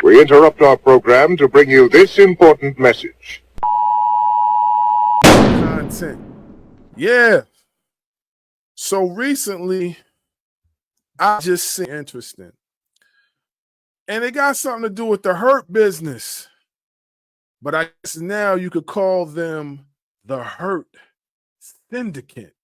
We interrupt our program to bring you this important message. Content. Yeah. So recently, I just seen interesting. And it got something to do with the HURT business. But I guess now you could call them the HURT Syndicate.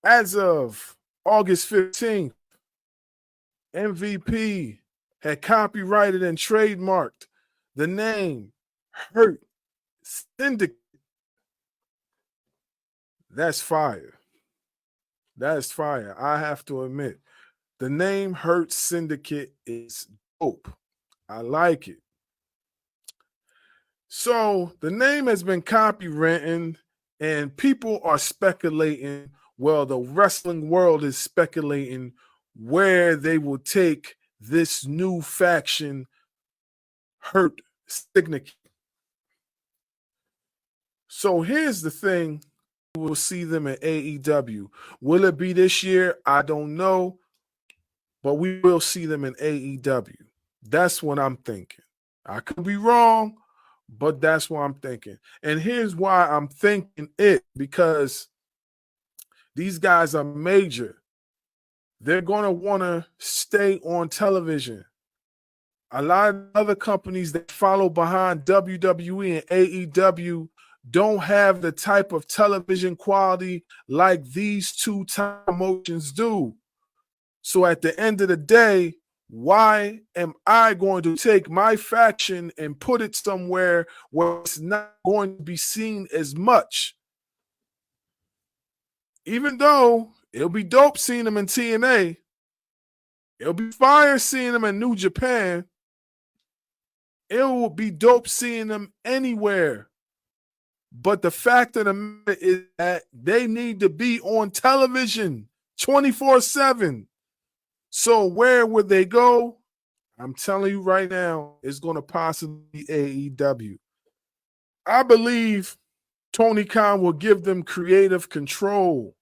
As of August 15th, MVP had copyrighted and trademarked the name HURT Syndicate. That's fire. That's fire. I have to admit, the name HURT Syndicate is dope. I like it. So the name has been copywritten, and people are speculating. Well, the wrestling world is speculating where they will take this new faction, HURT Syndicate. So here's the thing. We'll see them at AEW. Will it be this year? I don't know. But we will see them in AEW. That's what I'm thinking. I could be wrong, but that's what I'm thinking. And here's why I'm thinking it, because these guys are major. They're going to want to stay on television. A lot of other companies that follow behind WWE and AEW don't have the type of television quality like these two time promotions do. So at the end of the day, why am I going to take my faction and put it somewhere where it's not going to be seen as much? Even though it'll be dope seeing them in TNA, it'll be fire seeing them in New Japan, it will be dope seeing them anywhere. But the fact of the matter is that they need to be on television 24/7. So where would they go? I'm telling you right now, it's going to possibly be AEW. I believe Tony Khan will give them creative control.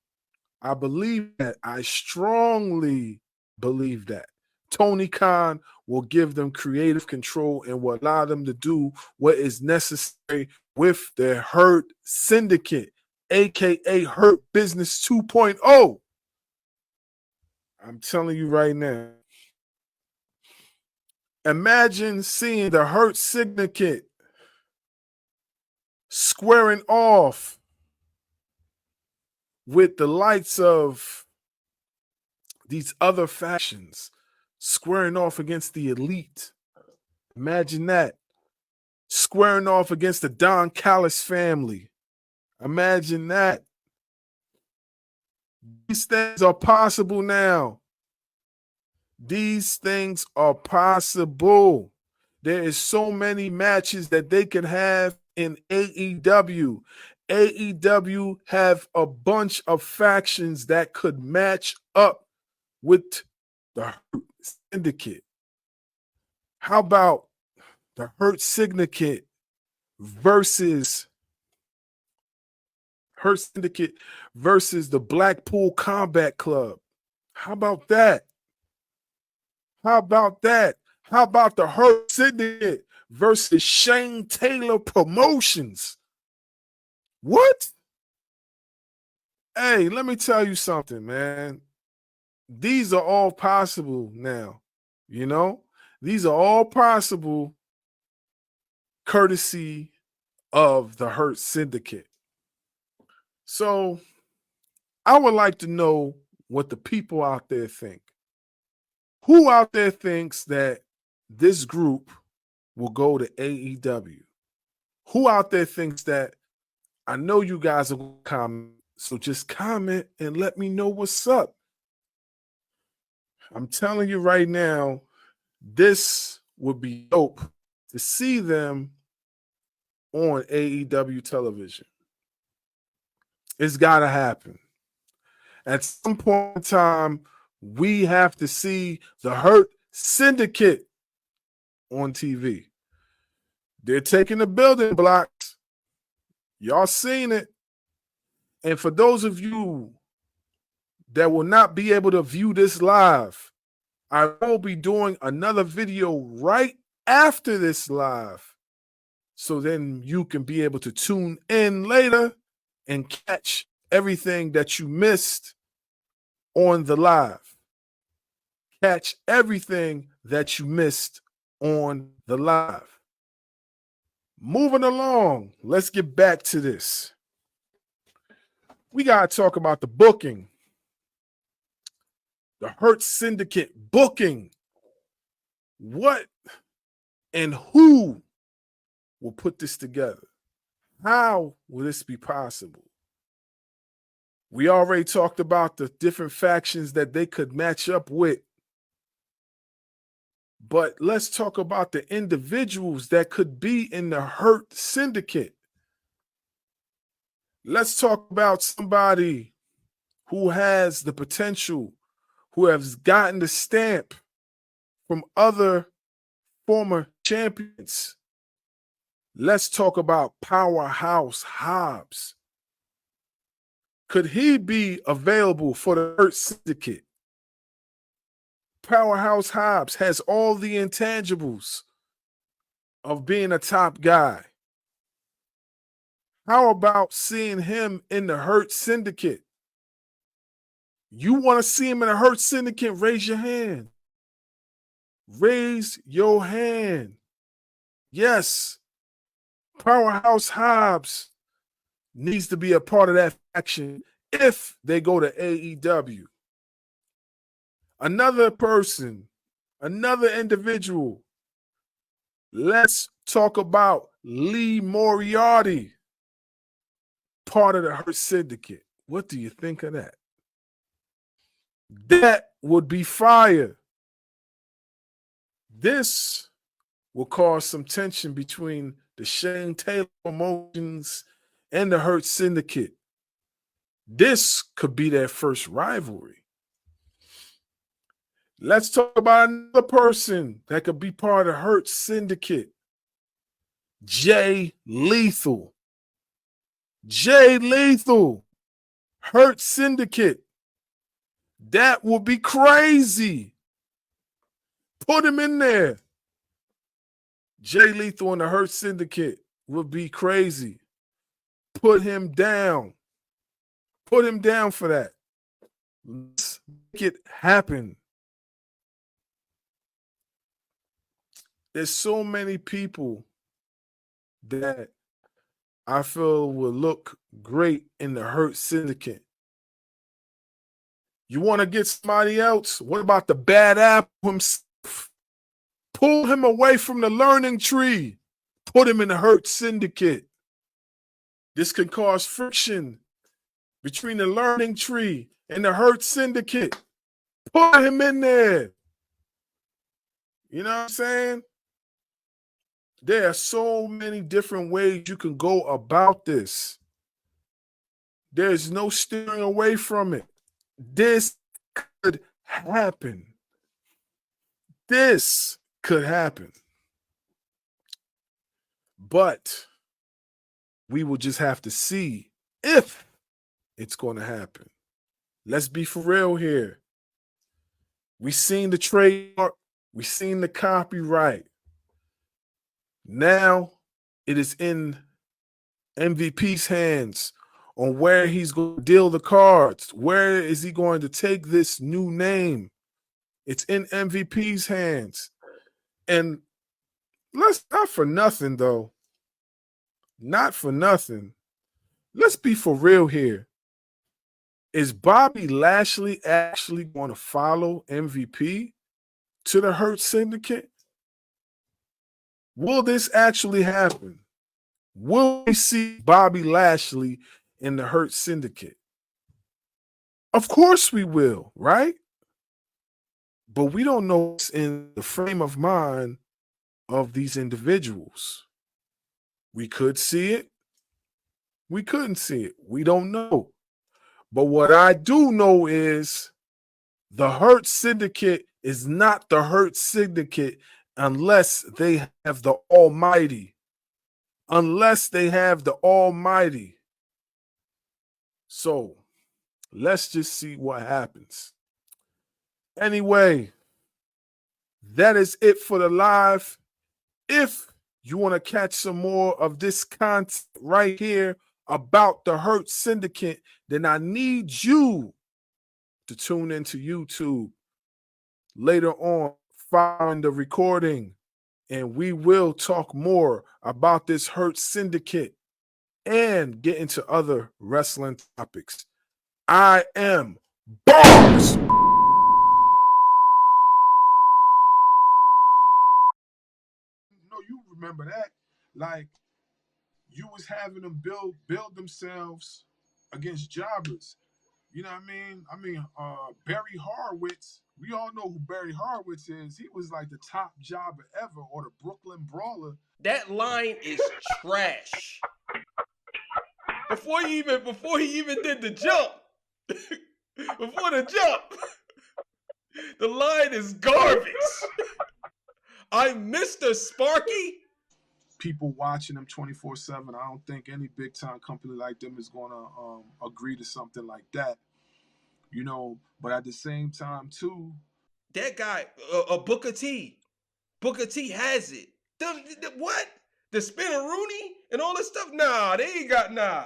I believe that. I strongly believe that. Tony Khan will give them creative control and will allow them to do what is necessary with their HURT Syndicate, aka HURT Business 2.0. I'm telling you right now. Imagine seeing the HURT Syndicate squaring off with the likes of these other factions, squaring off against the Elite. Imagine that. Squaring off against the Don Callis family. Imagine that. These things are possible now. These things are possible. There is so many matches that they can have in AEW. AEW have a bunch of factions that could match up with the HURT Syndicate. How about the HURT Syndicate versus the Blackpool Combat Club? How about that? How about that? How about the HURT Syndicate versus Shane Taylor Promotions? What? Hey, let me tell you something, man. These are all possible now. You know, these are all possible courtesy of the HURT Syndicate. So I would like to know what the people out there think. Who out there thinks that this group will go to AEW? Who out there thinks that? I know you guys are going to comment, so just comment and let me know what's up. I'm telling you right now, this would be dope to see them on AEW television. It's got to happen. At some point in time, we have to see the HURT Syndicate on TV. They're taking the building blocks. Y'all seen it. And for those of you that will not be able to view this live, I will be doing another video right after this live. So then you can be able to tune in later and catch everything that you missed on the live. Catch everything that you missed on the live. Moving along, let's get back to this. We got to talk about the booking. The HURT Syndicate booking. What and who will put this together? How will this be possible? We already talked about the different factions that they could match up with. But let's talk about the individuals that could be in the HURT Syndicate. Let's talk about somebody who has the potential, who has gotten the stamp from other former champions. Let's talk about Powerhouse Hobbs. Could he be available for the HURT Syndicate? Powerhouse Hobbs has all the intangibles of being a top guy. How about seeing him in the HURT Syndicate? You want to see him in the HURT Syndicate? Raise your hand. Raise your hand. Yes. Powerhouse Hobbs needs to be a part of that faction if they go to AEW. Another person, another individual. Let's talk about Lee Moriarty, part of the HURT Syndicate. What do you think of that? That would be fire. This will cause some tension between the Shane Taylor promotions and the HURT Syndicate. This could be their first rivalry. Let's talk about another person that could be part of the HURT Syndicate. Jay Lethal. Jay Lethal. HURT Syndicate. That would be crazy. Put him in there. Jay Lethal in the HURT Syndicate would be crazy. Put him down. Put him down for that. Let's make it happen. There's so many people that I feel will look great in the HURT Syndicate. You want to get somebody else? What about the Bad Apple himself? Pull him away from the learning tree. Put him in the HURT Syndicate. This can cause friction between the learning tree and the HURT Syndicate. Put him in there. You know what I'm saying? There are so many different ways you can go about this. There's no steering away from it. This could happen. This could happen. But we will just have to see if it's going to happen. Let's be for real here. We seen the trademark. We seen the copyright. Now it is in MVP's hands on where he's going to deal the cards. Where is he going to take this new name? It's in MVP's hands. And let's not for nothing, though. Not for nothing. Let's be for real here. Is Bobby Lashley actually going to follow MVP to the HURT Syndicate? Will this actually happen? Will we see Bobby Lashley in the HURT Syndicate? Of course we will, right? But we don't know what's in the frame of mind of these individuals. We could see it. We couldn't see it. We don't know. But what I do know is the HURT Syndicate is not the HURT Syndicate unless they have the Almighty. Unless they have the Almighty. So let's just see what happens. Anyway, that is it for the live. If you want to catch some more of this content right here about the HURT Syndicate, then I need you to tune into YouTube later on following the recording, and we will talk more about this HURT Syndicate and get into other wrestling topics. I am BARZ. No, you remember that? Like, you was having them build themselves against jobbers. You know what I mean? Barry Horowitz, we all know who Barry Horowitz is. He was like the top jobber ever, or the Brooklyn Brawler. That line is trash. Before he even did the jump, before the jump, the line is garbage. I'm Mr. Sparky. People watching them 24/7. I don't think any big time company like them is gonna agree to something like that. You know, but at the same time too, that guy, Booker T. Booker T has it. What? The Spinner Rooney and all this stuff? Nah, they ain't got nah.